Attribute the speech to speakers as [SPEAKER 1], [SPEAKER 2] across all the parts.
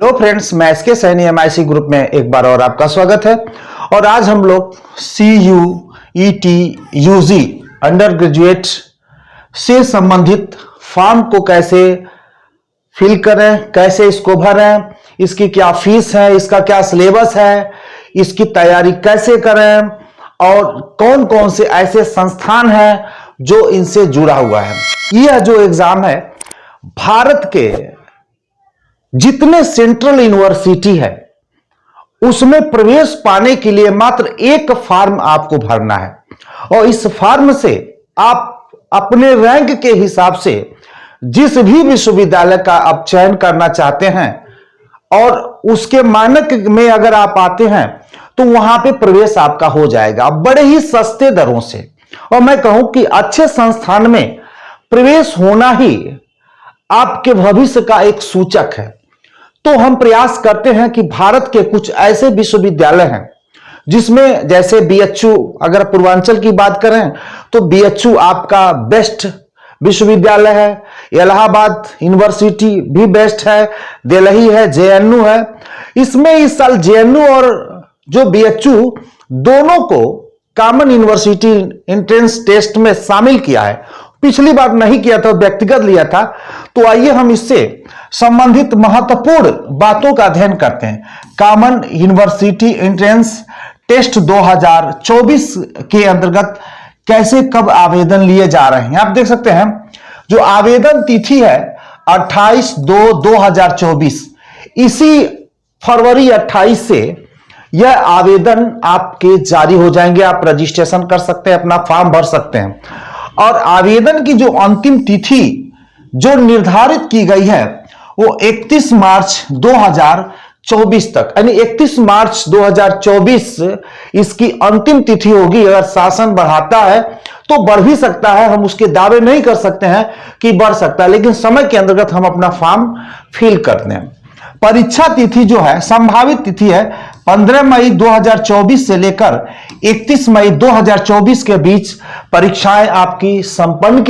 [SPEAKER 1] Hello friends, मैं SK Saini MIC group में एक बार और आपका स्वागत है। और आज हम लोग CUET/UG अंडर ग्रेजुएट से संबंधित फॉर्म को कैसे फिल करें, कैसे इसको भरें, इसकी क्या फीस है, इसका क्या सिलेबस है, इसकी तैयारी कैसे करें और कौन कौन से ऐसे संस्थान हैं जो इनसे जुड़ा हुआ है। यह जो एग्जाम है, भारत के जितने सेंट्रल यूनिवर्सिटी है उसमें प्रवेश पाने के लिए मात्र एक फॉर्म आपको भरना है और इस फॉर्म से आप अपने रैंक के हिसाब से जिस भी विश्वविद्यालय का आप चयन करना चाहते हैं और उसके मानक में अगर आप आते हैं तो वहां पे प्रवेश आपका हो जाएगा बड़े ही सस्ते दरों से। और मैं कहूं कि अच्छे संस्थान में प्रवेश होना ही आपके भविष्य का एक सूचक है। तो हम प्रयास करते हैं कि भारत के कुछ ऐसे विश्वविद्यालय हैं जिसमें जैसे BHU, अगर पूर्वांचल की बात करें तो BHU आपका बेस्ट विश्वविद्यालय है, इलाहाबाद यूनिवर्सिटी भी बेस्ट है, दिल्ली है, JNU है। इसमें इस साल JNU और जो BHU दोनों को कॉमन यूनिवर्सिटी एंट्रेंस टेस्ट में शामिल किया है। पिछली बार नहीं किया था, व्यक्तिगत लिया था। तो आइए हम इससे संबंधित महत्वपूर्ण बातों का अध्ययन करते हैं। कॉमन यूनिवर्सिटी एंट्रेंस टेस्ट 2024 के अंतर्गत कैसे कब आवेदन लिए जा रहे हैं आप देख सकते हैं। जो आवेदन तिथि है 28/2/2024, इसी फरवरी 28 से यह आवेदन आपके जारी हो जाएंगे। आप रजिस्ट्रेशन कर सकते हैं, अपना फॉर्म भर सकते हैं। और आवेदन की जो अंतिम तिथि जो निर्धारित की गई है वो 31 मार्च 2024 तक, यानी 31 मार्च 2024 इसकी अंतिम तिथि होगी। अगर शासन बढ़ाता है तो बढ़ भी सकता है, हम उसके दावे नहीं कर सकते हैं कि बढ़ सकता है, लेकिन समय के अंतर्गत हम अपना फॉर्म फिल करते हैं। परीक्षा तिथि जो है, संभावित तिथि है 15 मई 2024 से लेकर 31 मई 2024 के बीच परीक्षाएं आपकी संपन्न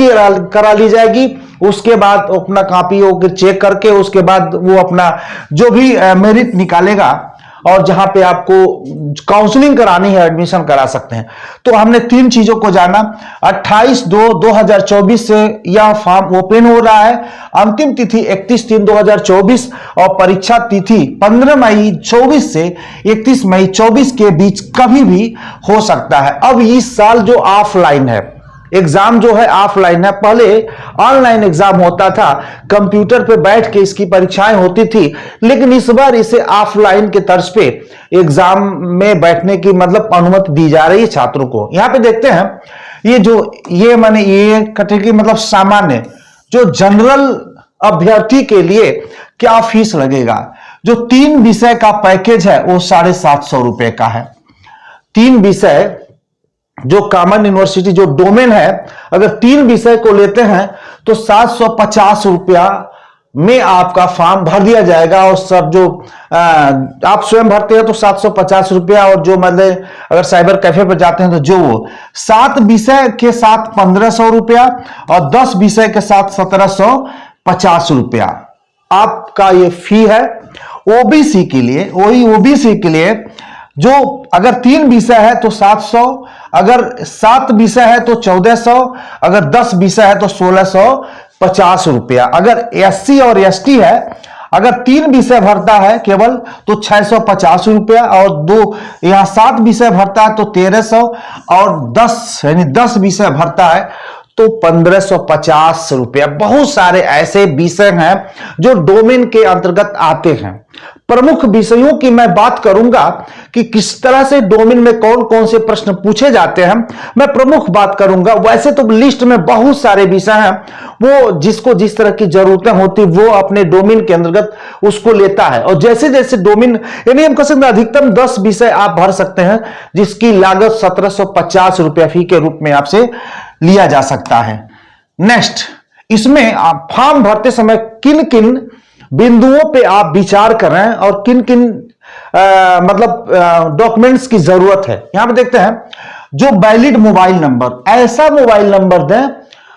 [SPEAKER 1] करा ली जाएगी। उसके बाद अपना कॉपी को चेक करके उसके बाद वो अपना जो भी मेरिट निकालेगा और जहां पे आपको काउंसलिंग करानी है, एडमिशन करा सकते हैं। तो हमने तीन चीजों को जाना। 28/2/2024 से यह फॉर्म ओपन हो रहा है, अंतिम तिथि 31/3/2024 और परीक्षा तिथि 15 मई 24 से 31 मई 24 के बीच कभी भी हो सकता है। अब इस साल जो ऑफलाइन है एग्जाम, जो है ऑफलाइन है। पहले ऑनलाइन एग्जाम होता था, कंप्यूटर पे बैठ के इसकी परीक्षाएं होती थी, लेकिन इस बार इसे ऑफलाइन के तर्ज पे एग्जाम में बैठने की मतलब अनुमति दी जा रही है छात्रों को। यहां पे देखते हैं ये माने ये कैटेगरी मतलब सामान्य जो जनरल अभ्यर्थी के लिए क्या फीस लगेगा। जो 3 विषय का पैकेज है वो 750 रुपए का है। 3 विषय जो कॉमन यूनिवर्सिटी जो डोमेन है, अगर 3 विषय को लेते हैं तो 750 रुपया में आपका फॉर्म भर दिया जाएगा। और सब जो आप स्वयं भरते हैं तो 750 रुपया, और जो मतलब अगर साइबर कैफे पर जाते हैं तो जो वो 7 विषय के साथ 1500 रुपया और 10 विषय के साथ 1750 रुपया आपका ये फी है। ओबीसी के लिए, वही ओबीसी के लिए जो अगर 3 विषय है तो 700, अगर 7 विषय है तो 1400, अगर 10 विषय है तो 1650 रुपया। अगर SC और ST है, अगर 3 विषय भरता है केवल तो 650 रुपया, और 7 विषय भरता है तो 1300, और 10 विषय भरता है तो 1550 रुपया। बहुत सारे ऐसे विषय हैं जो डोमेन के अंतर्गत आते हैं। प्रमुख विषयों की मैं बात करूंगा कि किस तरह से डोमेन में कौन कौन से प्रश्न पूछे जाते हैं, मैं प्रमुख बात करूंगा। वैसे तो लिस्ट में बहुत सारे विषय हैं, वो जिसको जिस तरह की जरूरतें होती वो अपने डोमेन के अंतर्गत उसको लेता है। और जैसे जैसे डोमेन, यानी हम कह सकते हैं अधिकतम 10 विषय आप भर सकते हैं, जिसकी लागत 1750 रुपया फी के रूप में आपसे लिया जा सकता है। नेक्स्ट, इसमें आप फॉर्म भरते समय किन किन बिंदुओं पे आप विचार करें और किन किन मतलब डॉक्यूमेंट्स की जरूरत है। यहां पे देखते हैं, जो वैलिड मोबाइल नंबर, ऐसा मोबाइल नंबर दें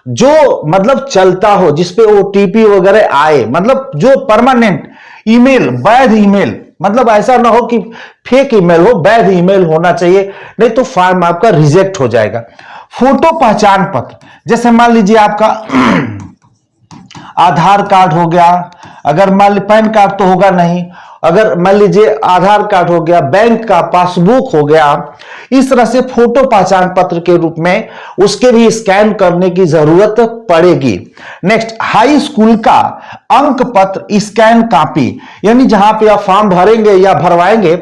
[SPEAKER 1] जो मतलब चलता हो, जिसपे OTP वगैरह आए, मतलब जो परमानेंट ईमेल, वैध ईमेल, मतलब ऐसा ना हो कि फेक ईमेल हो, वैध ईमेल होना चाहिए, नहीं तो फॉर्म आपका रिजेक्ट हो जाएगा। फोटो पहचान पत्र, जैसे मान लीजिए आपका आधार कार्ड हो गया, अगर मान लीजिए पैन कार्ड तो होगा नहीं, अगर मान लीजिए आधार कार्ड हो गया, बैंक का पासबुक हो गया, इस तरह से फोटो पहचान पत्र के रूप में उसके भी स्कैन करने की जरूरत पड़ेगी। नेक्स्ट, हाई स्कूल का अंक पत्र स्कैन कॉपी, यानी जहां पे आप फॉर्म भरेंगे या भरवाएंगे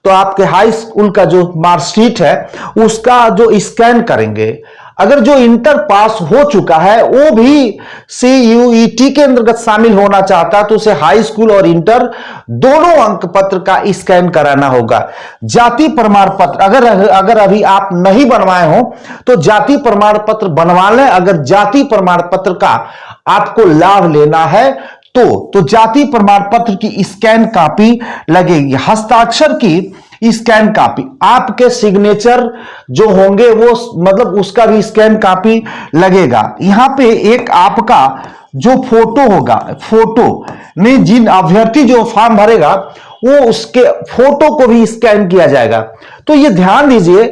[SPEAKER 1] तो आपके हाई स्कूल का जो मार्कशीट है उसका जो स्कैन करेंगे। अगर जो इंटर पास हो चुका है वो भी CUET के अंतर्गत शामिल होना चाहता है तो उसे हाई स्कूल और इंटर दोनों अंक पत्र का स्कैन कराना होगा। जाति प्रमाण पत्र अगर अभी आप नहीं बनवाए हो तो जाति प्रमाण पत्र बनवा लें। अगर जाति प्रमाण पत्र का आपको लाभ लेना है तो जाति प्रमाण पत्र की स्कैन कॉपी लगेगी। हस्ताक्षर की स्कैन कॉपी, आपके सिग्नेचर जो होंगे वो मतलब उसका भी स्कैन कॉपी लगेगा। यहां पे एक आपका जो फोटो होगा, फोटो में जिन अभ्यर्थी जो फॉर्म भरेगा वो उसके फोटो को भी स्कैन किया जाएगा। तो ये ध्यान दीजिए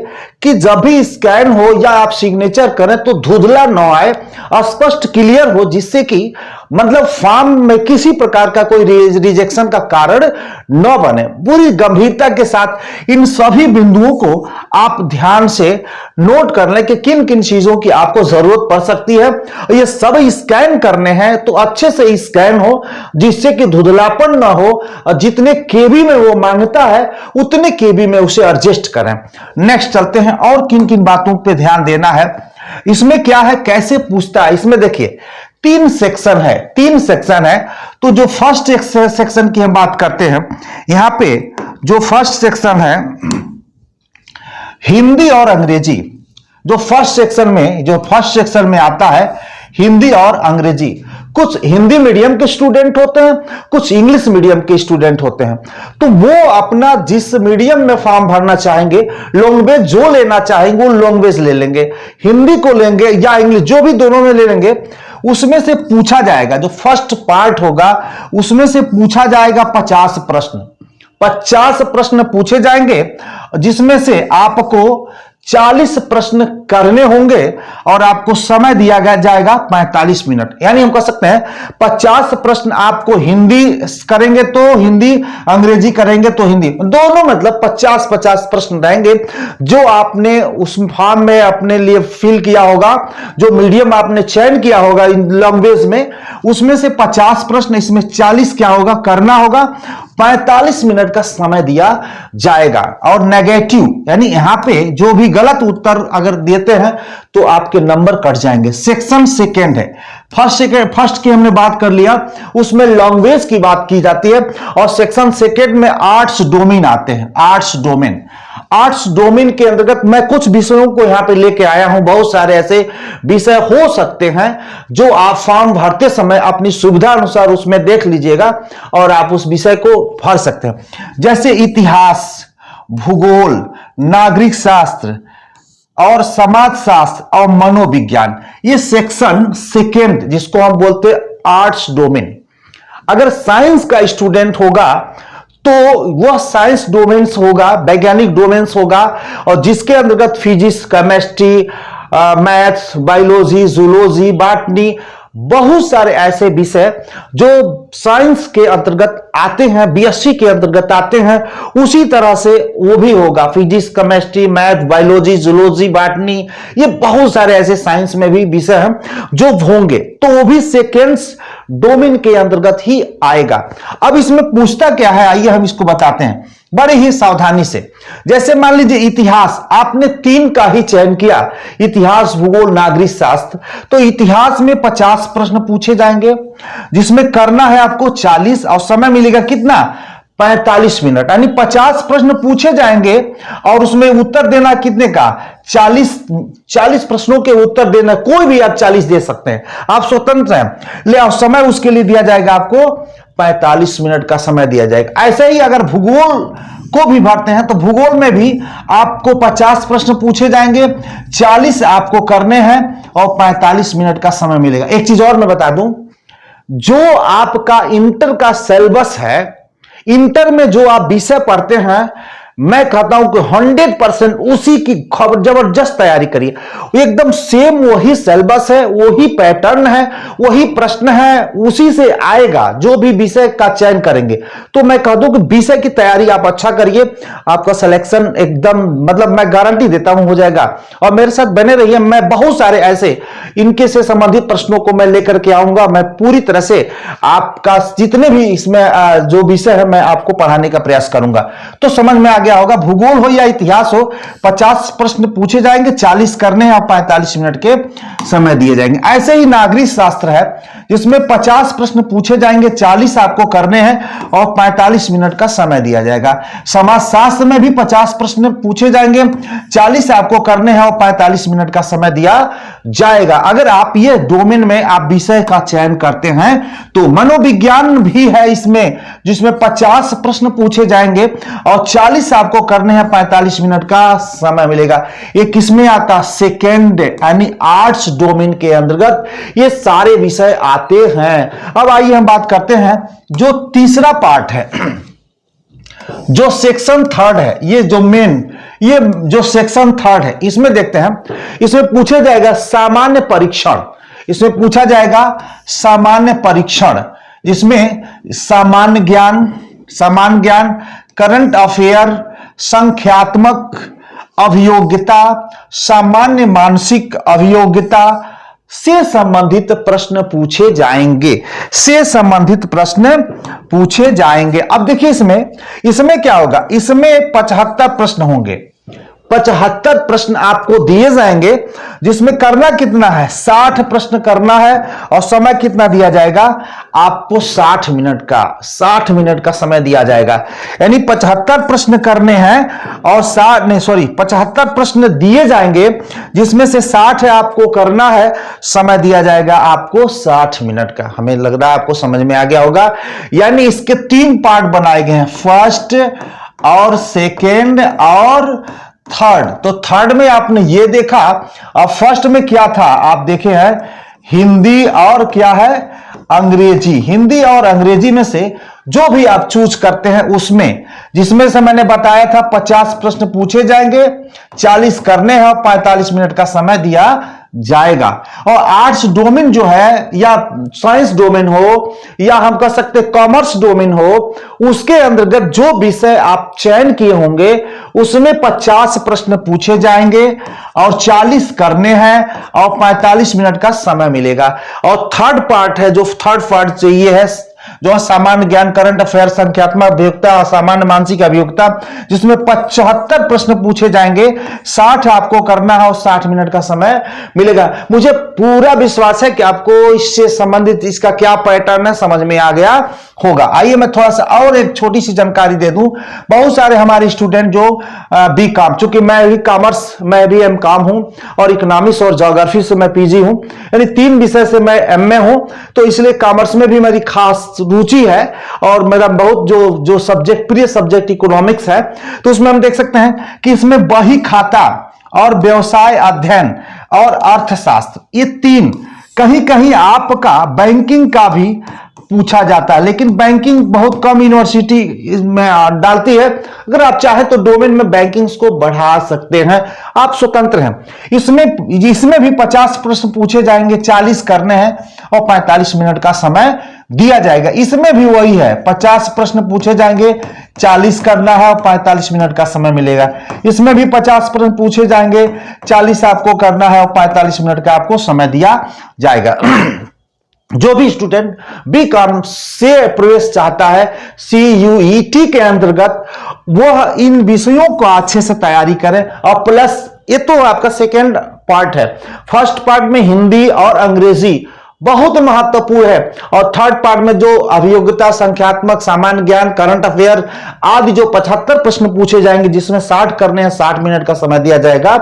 [SPEAKER 1] कि जब भी स्कैन हो या आप सिग्नेचर करें तो धुंधला न आए, स्पष्ट क्लियर हो, जिससे कि मतलब फॉर्म में किसी प्रकार का कोई रिजेक्शन का कारण न बने। पूरी गंभीरता के साथ इन सभी बिंदुओं को आप ध्यान से नोट कर लें कि किन किन चीजों की आपको जरूरत पड़ सकती है। ये सब स्कैन करने हैं तो अच्छे से स्कैन हो जिससे कि धुंधलापन ना हो। जितने केबी में वो मांगता है उतने केबी में उसे एडजस्ट करें। नेक्स्ट चलते हैं, और किन किन बातों पे ध्यान देना है। इसमें क्या है, कैसे पूछता है, इसमें देखिए 3 सेक्शन है। तो जो फर्स्ट सेक्शन की हम बात करते हैं, यहां पे जो फर्स्ट सेक्शन है हिंदी और अंग्रेजी, जो फर्स्ट सेक्शन में आता है हिंदी और अंग्रेजी। कुछ हिंदी मीडियम के स्टूडेंट होते हैं, कुछ इंग्लिश मीडियम के स्टूडेंट होते हैं। तो वो अपना जिस मीडियम में फॉर्म भरना चाहेंगे, लैंग्वेज जो लेना चाहेंगे वो लैंग्वेज ले लेंगे, हिंदी को लेंगे या इंग्लिश, जो भी दोनों में ले लेंगे। उसमें से पूछा जाएगा, जो फर्स्ट पार्ट होगा उसमें से पूछा जाएगा 50 प्रश्न पूछे जाएंगे, जिसमें से आपको 40 प्रश्न करने होंगे और आपको समय दिया जाएगा 45 मिनट। यानी हम कह सकते हैं 50 प्रश्न आपको हिंदी करेंगे तो हिंदी, अंग्रेजी करेंगे तो हिंदी, दोनों मतलब 50-50 प्रश्न रहेंगे। जो आपने उस फॉर्म में अपने लिए फिल किया होगा, जो मीडियम आपने चयन किया होगा इन लैंग्वेज में, उसमें से 50 प्रश्न, इसमें 40 क्या होगा, करना होगा। 45 मिनट का समय दिया जाएगा। और नेगेटिव यानी यहां पे जो भी गलत उत्तर अगर देते हैं तो आपके नंबर कट जाएंगे। सेक्शन सेकेंड है, फर्स्ट की हमने बात कर लिया, उसमें लैंग्वेज की बात की जाती है। और सेक्शन सेकेंड में आर्ट्स डोमेन आते हैं। आर्ट्स डोमेन के अंतर्गत मैं कुछ विषयों को यहां पे लेके आया हूं। बहुत सारे ऐसे विषय हो सकते हैं जो आप फॉर्म भरते समय अपनी सुविधा अनुसार उसमें देख लीजिएगा और आप उस विषय को भर सकते हैं। जैसे इतिहास, भूगोल, नागरिक शास्त्र और समाज शास्त्र और मनोविज्ञान, ये सेक्शन सेकेंड जिसको हम बोलते हैं आर्ट्स डोमेन। अगर साइंस का स्टूडेंट होगा तो वह साइंस डोमेन्स होगा, वैज्ञानिक डोमेन्स होगा, और जिसके अंतर्गत physics, chemistry, maths, biology, zoology, botany, बहुत सारे ऐसे विषय जो साइंस के अंतर्गत आते हैं, BSc के अंतर्गत आते हैं, उसी तरह से वो भी होगा। Physics, chemistry, math, biology, zoology, botany, ये बहुत सारे ऐसे साइंस में भी विषय हैं जो होंगे, तो वो भी सेकेंड्स डोमेन के अंतर्गत ही आएगा। अब इसमें पूछता क्या है, आइए हम इसको बताते हैं बड़े ही सावधानी से। जैसे मान लीजिए इतिहास, आपने 3 का ही चयन किया, इतिहास, भूगोल, नागरिक शास्त्र, तो इतिहास में 50 प्रश्न पूछे जाएंगे, जिसमें करना है आपको 40 और समय मिलेगा कितना, 45 मिनट। यानी 50 प्रश्न पूछे जाएंगे और उसमें उत्तर देना कितने का, 40 प्रश्नों के उत्तर देना, कोई भी आप 40 दे सकते हैं, आप स्वतंत्र हैं। ले और समय उसके लिए दिया जाएगा आपको 45 मिनट का समय दिया जाएगा। ऐसे ही अगर भूगोल को भी भरते हैं तो भूगोल में भी आपको 50 प्रश्न पूछे जाएंगे, 40 आपको करने हैं और 45 मिनट का समय मिलेगा। एक चीज और मैं बता दूं, जो आपका इंटर का सिलेबस है इंटर में जो आप विषय पढ़ते हैं, मैं कहता हूं कि 100% उसी की खबर जबरदस्त तैयारी करिए। एकदम सेम वही सिलेबस है, वही पैटर्न है, वही प्रश्न है, उसी से आएगा जो भी विषय का चयन करेंगे। तो मैं कह दूं कि विषय की तैयारी आप अच्छा करिए, आपका सिलेक्शन एकदम मतलब मैं गारंटी देता हूं हो जाएगा। और मेरे साथ बने रहिए, मैं बहुत सारे ऐसे इनके से संबंधित प्रश्नों को मैं लेकर के आऊंगा। मैं पूरी तरह से आपका जितने भी इसमें जो विषय है मैं आपको पढ़ाने का प्रयास करूंगा। तो समझ में आ गया होगा, भूगोल हो या इतिहास हो, 50 प्रश्न पूछे जाएंगे, 40 करने हैं और 45 मिनट के समय दिए जाएंगे। ऐसे ही नागरिक शास्त्र है जिसमें 50 प्रश्न पूछे जाएंगे, 40 आपको करने हैं और 45 मिनट का समय दिया जाएगा। समाजशास्त्र में भी 50 प्रश्न पूछे जाएंगे, 40 आपको करने हैं और 45 मिनट का समय दिया जाएगा। अगर आप ये डोमेन में आप विषय का चयन करते हैं तो मनोविज्ञान भी है इसमें, जिसमें 50 प्रश्न पूछे जाएंगे और 40 आपको करने हैं, 45 मिनट का समय मिलेगा। ये किसमें आता? सेकेंड यानी आर्ट्स डोमेन के अंतर्गत ये सारे विषय आते हैं। अब आइए हम बात करते हैं जो तीसरा पार्ट है, जो सेक्शन थर्ड है, ये जो सेक्शन थर्ड है, इसमें देखते हैं। इसमें पूछा जाएगा सामान्य परीक्षण, इसमें पूछा जाएगा सामान्य परीक्षण, जिसमें सामान्य ज्ञान, करंट अफेयर, संख्यात्मक अभियोग्यता, सामान्य मानसिक अभियोग्यता से संबंधित प्रश्न पूछे जाएंगे। अब देखिए इसमें क्या होगा, इसमें 75 प्रश्न होंगे। 75 प्रश्न आपको दिए जाएंगे, जिसमें करना कितना है, 60 प्रश्न करना है और समय कितना दिया जाएगा आपको 60 मिनट का समय दिया जाएगा। यानी 75 प्रश्न करने हैं और 75 प्रश्न दिए जाएंगे, जिसमें से 60 आपको करना है, समय दिया जाएगा आपको 60 मिनट का। हमें लग रहा है आपको समझ में आ गया होगा। यानी इसके 3 पार्ट बनाए गए हैं, फर्स्ट और सेकेंड और थर्ड। तो थर्ड में आपने ये देखा, और फर्स्ट में क्या था आप देखे हैं, हिंदी और क्या है, अंग्रेजी। हिंदी और अंग्रेजी में से जो भी आप चूज करते हैं उसमें, जिसमें से मैंने बताया था 50 प्रश्न पूछे जाएंगे, 40 करने हैं और 45 मिनट का समय दिया जाएगा। और आर्ट्स डोमेन जो है, या साइंस डोमेन हो, या हम कह सकते कॉमर्स डोमेन हो, उसके अंतर्गत जो विषय आप चयन किए होंगे उसमें 50 प्रश्न पूछे जाएंगे और 40 करने हैं और 45 मिनट का समय मिलेगा। और थर्ड पार्ट है, जो थर्ड पार्ट चाहिए है, जो सामान्य ज्ञान, करंट अफेयर, संख्यात्मक अभियोग्यता और सामान्य मानसिक अभियोग्यता, जिसमें 75 प्रश्न पूछे जाएंगे, 60 आपको करना है और 60 मिनट का समय मिलेगा। मुझे पूरा विश्वास है कि आपको इससे संबंधित इसका क्या पैटर्न है समझ में आ गया होगा। आइए मैं थोड़ा सा और एक छोटी सी जानकारी दे दूं। बहुत सारे हमारे स्टूडेंट जो बीकॉम, चूंकि मैं भी कॉमर्स, मैं भी एमकॉम हूं और इकोनॉमिक्स और ज्योग्राफी से मैं पीजी हूं, यानी 3 विषय से मैं एमए हूं, तो इसलिए कॉमर्स में भी मेरी खास रुचि है और मेरा बहुत जो सब्जेक्ट, प्रिय सब्जेक्ट इकोनॉमिक्स है। तो उसमें हम देख सकते हैं कि इसमें बही खाता और व्यवसाय अध्ययन और अर्थशास्त्र, ये 3, कहीं कहीं आपका बैंकिंग का भी पूछा जाता है, लेकिन बैंकिंग बहुत कम यूनिवर्सिटी में डालती है। अगर आप चाहे तो डोमेन में बैंकिंग को बढ़ा सकते हैं, आप स्वतंत्र हैं। इसमें भी 50 प्रश्न पूछे जाएंगे, 40 करने हैं और 45 मिनट का समय दिया जाएगा। इसमें भी वही है, 50 प्रश्न पूछे जाएंगे, 40 करना है और 45 मिनट का समय मिलेगा। इसमें भी 50 प्रश्न पूछे जाएंगे, 40 आपको करना है और 45 मिनट का आपको समय दिया जाएगा। जो भी स्टूडेंट बीकॉम से प्रवेश चाहता है CUET के अंतर्गत, वह इन विषयों को अच्छे से तैयारी करें। और प्लस ये तो आपका सेकेंड पार्ट है, फर्स्ट पार्ट में हिंदी और अंग्रेजी बहुत महत्वपूर्ण है, और थर्ड पार्ट में जो अभियोग्यता, संख्यात्मक, सामान्य ज्ञान, करंट अफेयर आदि जो 75 प्रश्न पूछे जाएंगे, जिसमें 60 करने हैं, 60 मिनट का समय दिया जाएगा।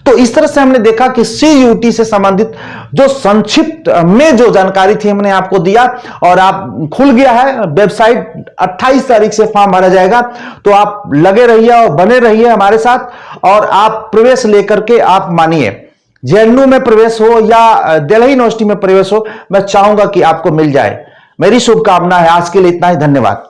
[SPEAKER 1] तो इस तरह से हमने देखा कि CUET से संबंधित जो संक्षिप्त में जो जानकारी थी हमने आपको दिया, और आप खुल गया है वेबसाइट, 28 तारीख से फॉर्म भरा जाएगा। तो आप लगे रहिए और बने रहिए हमारे साथ, और आप प्रवेश लेकर के आप मानिए, JNU में प्रवेश हो या दिल्ली यूनिवर्सिटी में प्रवेश हो, मैं चाहूंगा कि आपको मिल जाए। मेरी शुभकामना है। आज के लिए इतना ही, धन्यवाद।